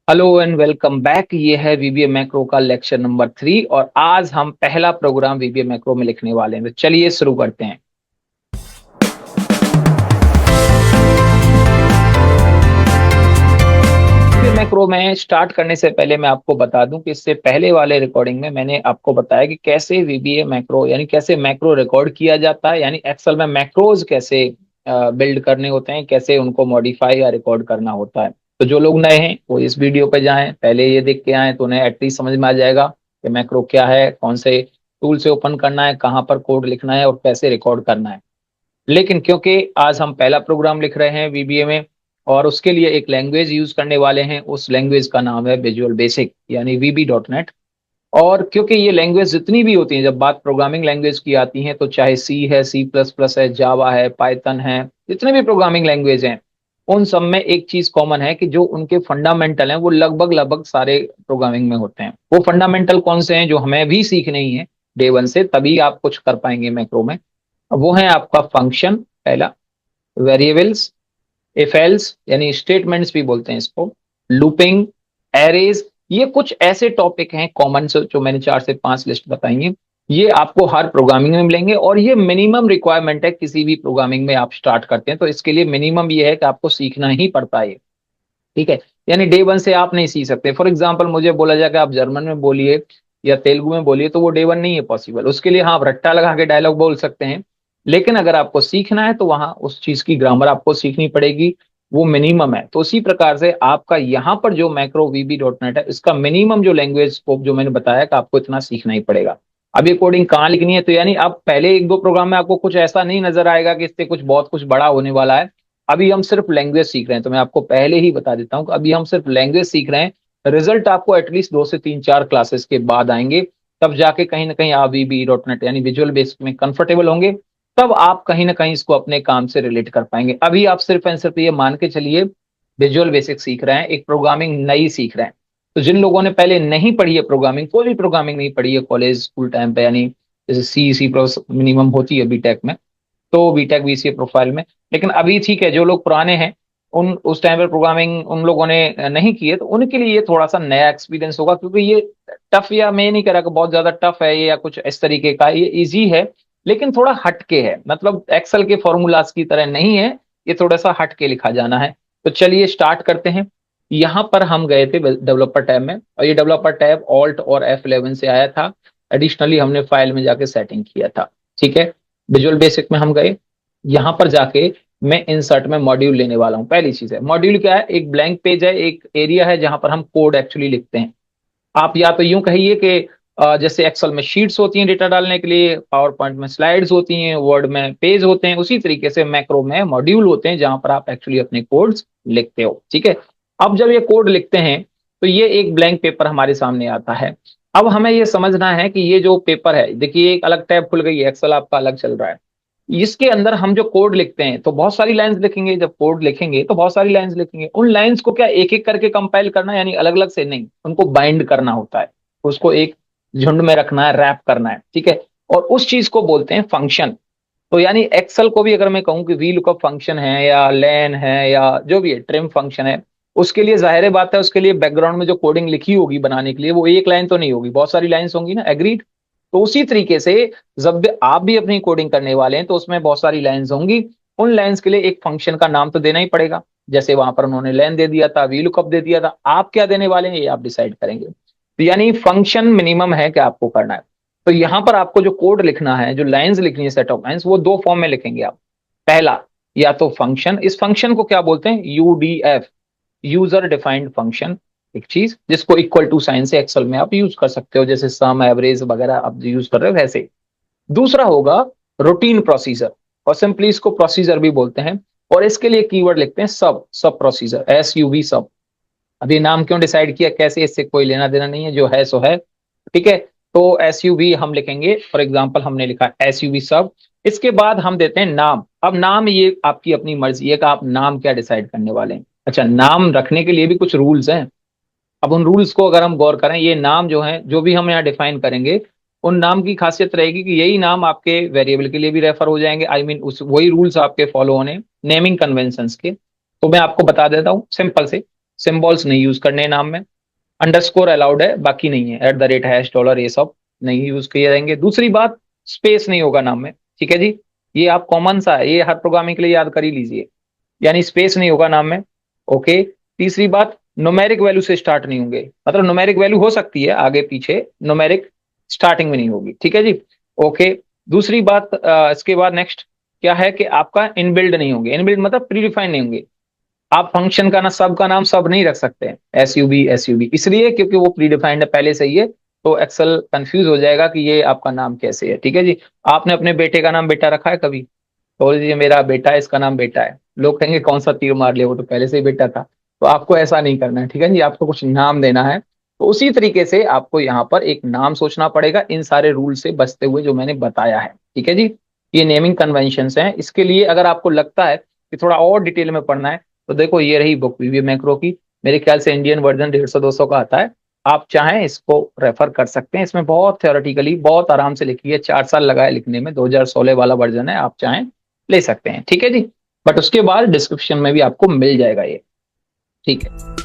Hello and welcome back. ये है VBA macro का लेक्चर नंबर 3 और आज हम पहला प्रोग्राम वीबीए मैक्रो में लिखने वाले हैं। तो चलिए शुरू करते हैं। वीबीए मैक्रो में स्टार्ट करने से पहले मैं आपको बता दूं कि इससे पहले वाले रिकॉर्डिंग में मैंने आपको बताया कि कैसे वीबीए मैक्रो यानी कैसे मैक्रो रिकॉर्ड किया जाता है, यानी एक्सेल में मैक्रोज कैसे बिल्ड करने होते हैं, कैसे उनको मॉडिफाई या रिकॉर्ड करना होता है। तो जो लोग नए हैं वो इस वीडियो पे जाएं, पहले ये देख के आए तो उन्हें एटलीस्ट समझ में आ जाएगा कि मैक्रो क्या है, कौन से टूल से ओपन करना है, कहाँ पर कोड लिखना है और कैसे रिकॉर्ड करना है। लेकिन क्योंकि आज हम पहला प्रोग्राम लिख रहे हैं वीबीए में और उसके लिए एक लैंग्वेज यूज करने वाले हैं, उस लैंग्वेज का नाम है विजुअल बेसिक यानी VB.NET। और क्योंकि ये लैंग्वेज जितनी भी होती हैं, जब बात प्रोग्रामिंग लैंग्वेज की आती है तो चाहे सी है, C++ है, जावा है, पाइथन है, जितने भी प्रोग्रामिंग लैंग्वेज हैं उन सब में एक चीज कॉमन है कि जो उनके फंडामेंटल हैं वो लगभग लगभग सारे प्रोग्रामिंग में होते हैं। वो फंडामेंटल कौन से हैं जो हमें भी सीखने ही है डे वन से, तभी आप कुछ कर पाएंगे मैक्रो में। वो है आपका फंक्शन पहला, वेरिएबल्स, इफ एल्स यानी स्टेटमेंट्स भी बोलते हैं इसको, लूपिंग, एरेज। ये कुछ ऐसे टॉपिक हैं कॉमन से जो मैंने 4 से 5 लिस्ट बताई है। ये आपको हर प्रोग्रामिंग में मिलेंगे और ये मिनिमम रिक्वायरमेंट है। किसी भी प्रोग्रामिंग में आप स्टार्ट करते हैं तो इसके लिए मिनिमम ये है कि आपको सीखना ही पड़ता है। ठीक है, यानी डे वन से आप नहीं सीख सकते। फॉर एग्जाम्पल मुझे बोला जाए कि आप जर्मन में बोलिए या तेलुगु में बोलिए, तो वो डे वन नहीं है पॉसिबल। उसके लिए हाँ आप रट्टा लगा के डायलॉग बोल सकते हैं, लेकिन अगर आपको सीखना है तो वहां उस चीज की ग्रामर आपको सीखनी पड़ेगी, वो मिनिमम है। तो उसी प्रकार से आपका यहाँ पर जो मैक्रो VB.NET है, इसका मिनिमम जो लैंग्वेज स्कोप जो मैंने बताया कि आपको इतना सीखना ही पड़ेगा। अब ये कोडिंग कहाँ लिखनी है, तो यानी अब पहले एक दो प्रोग्राम में आपको कुछ ऐसा नहीं नजर आएगा कि इससे कुछ बहुत कुछ बड़ा होने वाला है। अभी हम सिर्फ लैंग्वेज सीख रहे हैं, तो मैं आपको पहले ही बता देता हूँ कि अभी हम सिर्फ लैंग्वेज सीख रहे हैं। रिजल्ट आपको एटलीस्ट 2 से 3 4 क्लासेस के बाद आएंगे, तब जाके कहीं ना कहीं आप VB.NET यानी विजुअल बेसिक में कंफर्टेबल होंगे, तब आप कहीं ना कहीं इसको अपने काम से रिलेट कर पाएंगे। अभी आप सिर्फ एंड सिर्फ ये मान के चलिए विजुअल बेसिक सीख रहे हैं, एक प्रोग्रामिंग नई सीख रहे हैं। तो जिन लोगों ने पहले नहीं पढ़ी है प्रोग्रामिंग, कोई भी प्रोग्रामिंग नहीं पढ़ी है कॉलेज स्कूल टाइम पे, यानी जैसे सी प्लस मिनिमम होती है बीटेक में, तो बीटेक BCA प्रोफाइल में। लेकिन अभी ठीक है, जो लोग पुराने हैं उन उस टाइम पर प्रोग्रामिंग उन लोगों ने नहीं की है, तो उनके लिए ये थोड़ा सा नया एक्सपीरियंस होगा, क्योंकि ये टफ, या मैं नहीं कह रहा कि बहुत ज्यादा टफ है ये या कुछ इस तरीके का, ये इजी है लेकिन थोड़ा हटके है। मतलब एक्सेल के फॉर्मूलाज की तरह नहीं है, ये थोड़ा सा हटके लिखा जाना है। तो चलिए स्टार्ट करते हैं। यहाँ पर हम गए थे डेवलपर टैब में, और ये डेवलपर टैब ऑल्ट और F11 से आया था। एडिशनली हमने फाइल में जाके सेटिंग किया था। ठीक है, विजुअल बेसिक में हम गए, यहां पर जाके मैं इंसर्ट में मॉड्यूल लेने वाला हूं। पहली चीज है मॉड्यूल क्या है, एक ब्लैंक पेज है, एक एरिया है जहां पर हम कोड एक्चुअली लिखते हैं। आप या तो यूं कहिए कि जैसे एक्सेल में शीट्स होती हैं डेटा डालने के लिए, पावर पॉइंट में स्लाइड्स होती हैं, वर्ड में पेज होते हैं, उसी तरीके से मैक्रो में मॉड्यूल होते हैं जहां पर आप एक्चुअली अपने कोड्स लिखते हो। ठीक है, अब जब ये कोड लिखते हैं तो ये एक ब्लैंक पेपर हमारे सामने आता है। अब हमें ये समझना है कि ये जो पेपर है, देखिए एक अलग टैब खुल गई है, एक्सेल आपका अलग चल रहा है। इसके अंदर हम जो कोड लिखते हैं तो बहुत सारी लाइंस लिखेंगे, जब कोड लिखेंगे तो बहुत सारी लाइंस लिखेंगे। उन लाइंस को क्या एक एक करके कंपाइल करना है, यानी अलग अलग से नहीं, उनको बाइंड करना होता है, उसको एक झुंड में रखना है, रैप करना है। ठीक है, और उस चीज को बोलते हैं फंक्शन। तो यानी एक्सेल को भी अगर मैं कहूं कि वी लुकअप फंक्शन है या लेन है या जो भी है ट्रिम फंक्शन है, उसके लिए जाहिर है बात है, उसके लिए बैकग्राउंड में जो कोडिंग लिखी होगी बनाने के लिए, वो एक लाइन तो नहीं होगी, बहुत सारी लाइंस होंगी ना, एग्रीड। तो उसी तरीके से जब भी आप भी अपनी कोडिंग करने वाले हैं तो उसमें बहुत सारी लाइंस होंगी। उन लाइंस के लिए एक फंक्शन का नाम तो देना ही पड़ेगा। जैसे वहां पर उन्होंने लेन दे दिया था, वी लुकअप दे दिया था, आप क्या देने वाले हैं ये आप डिसाइड करेंगे। तो यानी फंक्शन मिनिमम है कि आपको करना है। तो यहां पर आपको जो कोड लिखना है, जो लाइंस लिखनी है, सेट ऑफ लाइंस, वो दो फॉर्म में लिखेंगे आप। पहला, या तो फंक्शन, इस फंक्शन को क्या बोलते हैं, UDF, यूजर डिफाइंड फंक्शन। एक चीज जिसको इक्वल टू साइन से एक्सेल में आप यूज कर सकते हो, जैसे सम एवरेज वगैरह आप यूज कर रहे हो वैसे। दूसरा होगा रूटीन प्रोसीजर, और सिंपली इसको प्रोसीजर भी बोलते हैं। और इसके लिए कीवर्ड लिखते हैं सब, सब प्रोसीजर, SUV सब। अभी नाम क्यों डिसाइड किया कैसे, इससे कोई लेना देना नहीं है, जो है सो है। ठीक है, तो SUV हम लिखेंगे, फॉर एग्जाम्पल हमने लिखा SUV सब। इसके बाद हम देते हैं नाम। अब नाम ये आपकी अपनी मर्जी है कि आप नाम क्या डिसाइड करने वाले हैं। अच्छा, नाम रखने के लिए भी कुछ रूल्स हैं। अब उन रूल्स को अगर हम गौर करें, ये नाम जो है जो भी हम यहाँ डिफाइन करेंगे, उन नाम की खासियत रहेगी कि यही नाम आपके वेरिएबल के लिए भी रेफर हो जाएंगे। आई मीन उस वही रूल्स आपके फॉलो होने नेमिंग कन्वेंशंस के। तो मैं आपको बता देता हूँ सिंपल से, सिंबल्स नहीं यूज करने नाम में, अंडरस्कोर अलाउड है, बाकी नहीं है, at the rate, hash, dollar, ये सब नहीं यूज किए जाएंगे। दूसरी बात, स्पेस नहीं होगा नाम में, ठीक है जी। ये आप कॉमन सा है, ये हर प्रोग्रामिंग के लिए याद कर ही लीजिए, यानी स्पेस नहीं होगा नाम में। ओके। तीसरी बात, न्यूमेरिक वैल्यू से स्टार्ट नहीं होंगे, मतलब न्यूमेरिक वैल्यू हो सकती है आगे पीछे, न्यूमेरिक स्टार्टिंग में नहीं होगी, ठीक है जी। ओके। दूसरी बात, इसके बाद नेक्स्ट क्या है कि आपका इनबिल्ड नहीं होंगे, इनबिल्ड मतलब प्री डिफाइंड नहीं होंगे। आप फंक्शन का ना सब का नाम सब नहीं रख सकते हैं, एस यू बी इसलिए क्योंकि वो प्री डिफाइंड है पहले से ही है, तो एक्सेल कंफ्यूज हो जाएगा कि ये आपका नाम कैसे है, ठीक है जी। आपने अपने बेटे का नाम बेटा रखा है कभी? बोल दीजिए मेरा बेटा है, इसका नाम बेटा है, लोग कहेंगे कौन सा तीर मार लिया, वो तो पहले से ही बेटा था। तो आपको ऐसा नहीं करना है, ठीक है जी, आपको कुछ नाम देना है। तो उसी तरीके से आपको यहाँ पर एक नाम सोचना पड़ेगा इन सारे रूल से बचते हुए जो मैंने बताया है, ठीक है जी। ये नेमिंग कन्वेंशन हैं। इसके लिए अगर आपको लगता है कि थोड़ा और डिटेल में पढ़ना है, तो देखो ये रही बुक वीवीए मैक्रो की, मेरे ख्याल से इंडियन वर्जन 150-200 का आता है। आप चाहें इसको रेफर कर सकते हैं, इसमें बहुत थ्योरेटिकली बहुत आराम से लिखी है, 4 साल लगाए लिखने में, 2016 वाला वर्जन है, आप चाहें ले सकते हैं, ठीक है जी। बट उसके बाद डिस्क्रिप्शन में भी आपको मिल जाएगा ये, ठीक है।